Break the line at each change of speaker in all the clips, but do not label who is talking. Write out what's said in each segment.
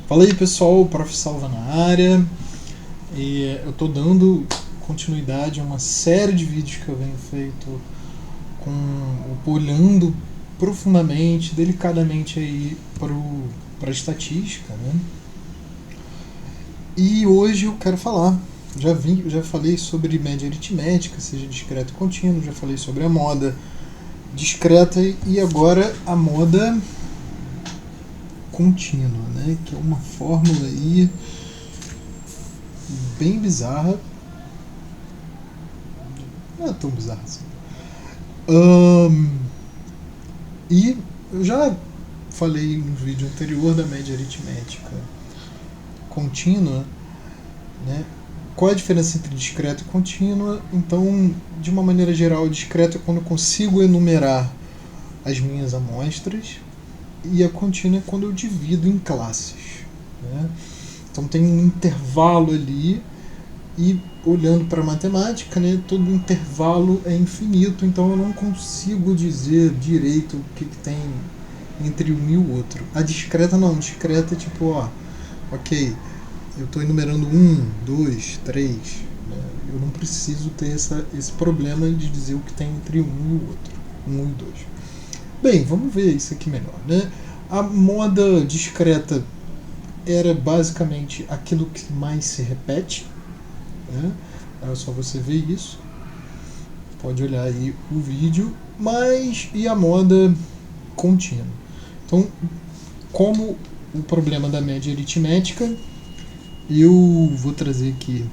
Fala aí pessoal, o Prof. Salva na área, e eu estou dando continuidade a uma série de vídeos que eu venho feito olhando profundamente, delicadamente aí para a estatística, né? E hoje eu quero falar, já falei sobre média aritmética, seja discreto e contínuo, já falei sobre a moda discreta e agora a moda contínua, né? Que é uma fórmula aí bem bizarra. Não é tão bizarra assim. E eu já falei no vídeo anterior da média aritmética contínua, né? Qual é a diferença entre discreta e contínua? Então, de uma maneira geral, discreta é quando eu consigo enumerar as minhas amostras, e a contínua é quando eu divido em classes, né? Então tem um intervalo ali, e olhando para a matemática, né, todo intervalo é infinito, então eu não consigo dizer direito o que tem entre um e o outro. A discreta não, discreta é tipo, ok, eu estou enumerando 1, 2, 3, né, eu não preciso ter esse problema de dizer o que tem entre um e o outro, 1 e 2. Bem, vamos ver isso aqui melhor, né? A moda discreta era basicamente aquilo que mais se repete, né? É só você ver isso, pode olhar aí o vídeo. Mas e a moda contínua? Então, como o problema da média aritmética, eu vou trazer aqui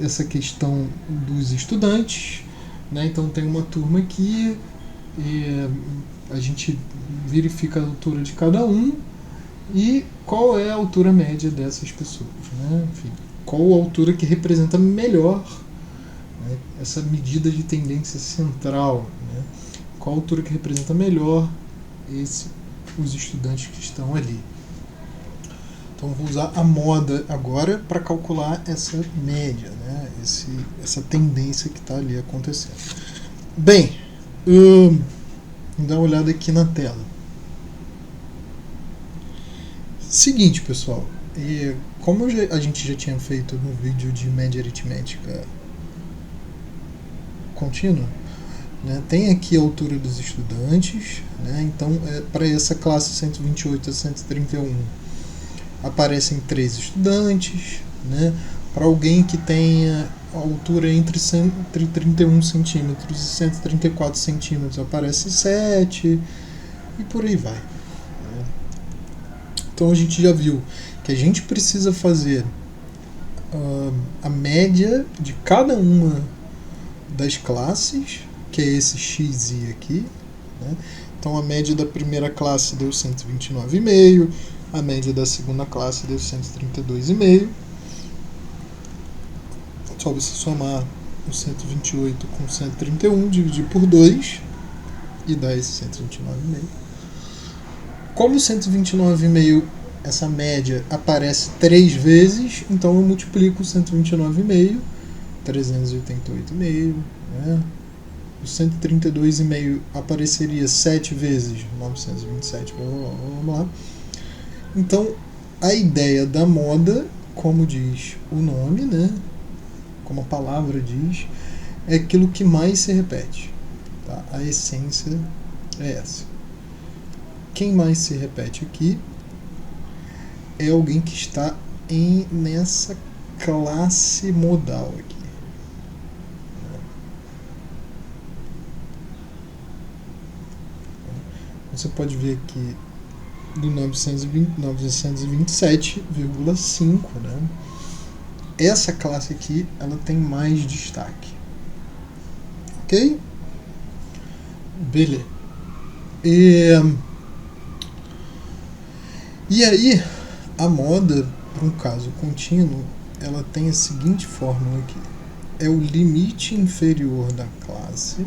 essa questão dos estudantes, né? Então tem uma turma aqui, a gente verifica a altura de cada um e qual é a altura média dessas pessoas, né? Enfim, qual a altura que representa melhor, né, essa medida de tendência central, né? Qual a altura que representa melhor os estudantes que estão ali. Então vou usar a moda agora para calcular essa média, né? Essa tendência que está ali acontecendo. Bem, vou dar uma olhada aqui na tela. Seguinte, pessoal, como a gente já tinha feito no vídeo de média aritmética contínua, né, tem aqui a altura dos estudantes, né, então para essa classe 128 a 131 aparecem 3 estudantes, né, para alguém que tenha a altura entre 31 centímetros e 134 centímetros aparece 7 e por aí vai. Então a gente já viu que a gente precisa fazer a média de cada uma das classes, que é esse xi aqui, né? Então a média da primeira classe deu 129,5, a média da segunda classe deu 132,5. Só você somar o 128 com 131, dividir por 2 e dá esse 129,5. Como 129,5, essa média aparece 3 vezes, então eu multiplico 129,5, 388,5, né? O 132,5 apareceria 7 vezes, 927, vamos lá. Então, a ideia da moda, como diz o nome, né? Como a palavra diz, é aquilo que mais se repete, tá? A essência é essa. Quem mais se repete aqui é alguém que está nessa classe modal aqui. Você pode ver aqui do 927,5, né? Essa classe aqui, ela tem mais destaque. Ok? Beleza. E aí, a moda, para um caso contínuo, ela tem a seguinte fórmula aqui. É o limite inferior da classe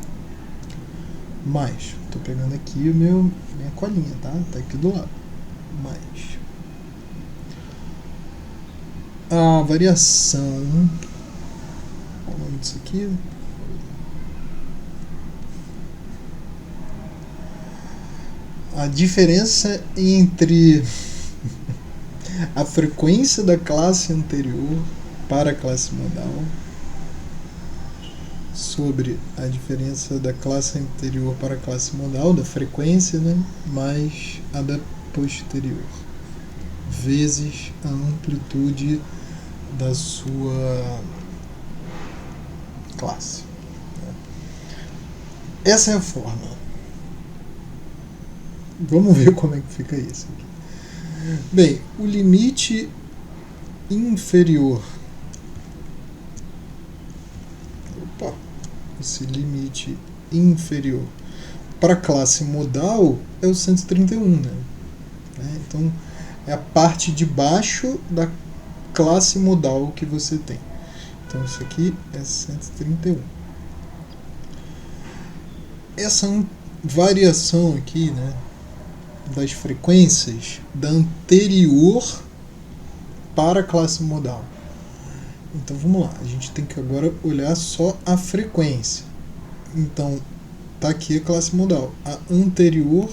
mais, estou pegando aqui minha colinha, tá? Tá aqui do lado. Mais a variação, qual é o nome disso aqui? a diferença entre a frequência da classe anterior para a classe modal sobre a diferença da classe anterior para a classe modal, da frequência, né, mais a da posterior, vezes a amplitude da sua classe. Essa é a fórmula. Vamos ver como é que fica isso aqui. Bem, o limite inferior. Esse limite inferior para a classe modal é o 131, né? Então, é a parte de baixo da classe modal que você tem. Então, isso aqui é 131. Essa variação aqui, né, das frequências da anterior para a classe modal. Então vamos lá, a gente tem que agora olhar só a frequência. Então tá aqui a classe modal. A anterior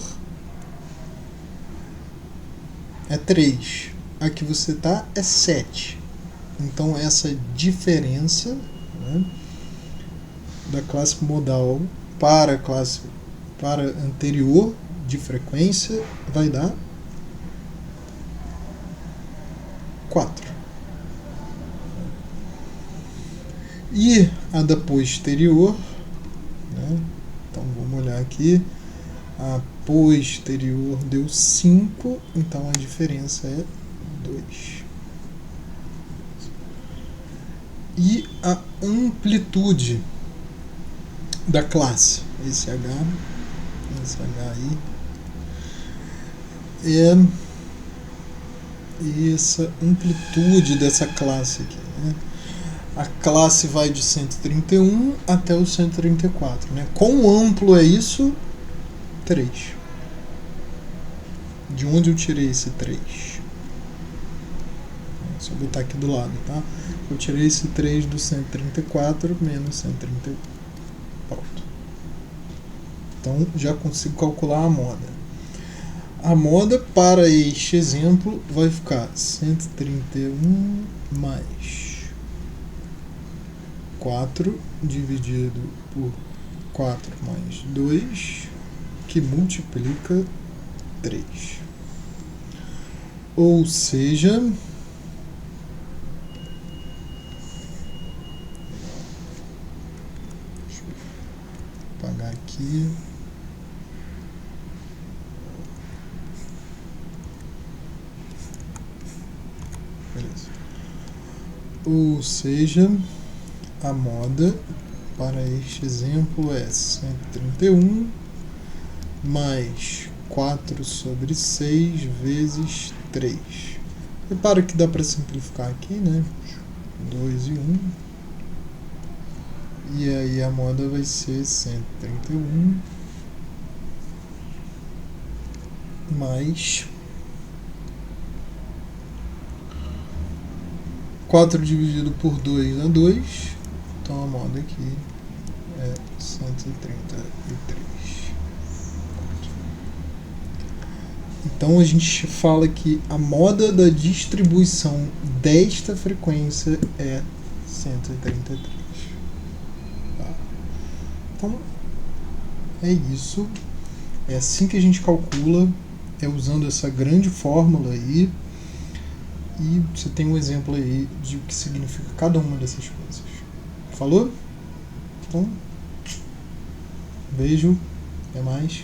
é 3. A que você tá é 7. Então essa diferença, né, da classe modal para a classe anterior de frequência vai dar 4. E a da posterior, né? Então vamos olhar aqui, a posterior deu 5, então a diferença é 2. E a amplitude da classe, esse H aí, é essa amplitude dessa classe aqui, né? A classe vai de 131 até o 134, né? Quão amplo é isso? 3. De onde eu tirei esse 3? Só botar aqui do lado, tá? Eu tirei esse 3 do 134 menos 131. Pronto. Então já consigo calcular a moda. A moda para este exemplo vai ficar 131 mais 4 dividido por 4 mais 2, que multiplica 3. Ou seja, deixa eu apagar aqui. Beleza. Ou seja, a moda para este exemplo é 131 mais 4 sobre 6 vezes 3. Repara que dá para simplificar aqui, né? 2 e 1. E aí a moda vai ser 131 mais 4 dividido por 2 dá 2. Então a moda aqui é 133. Então a gente fala que a moda da distribuição desta frequência é 133. Tá? Então é isso. É assim que a gente calcula, é usando essa grande fórmula aí. E você tem um exemplo aí de o que significa cada uma dessas coisas. Falou? Então, beijo, até mais.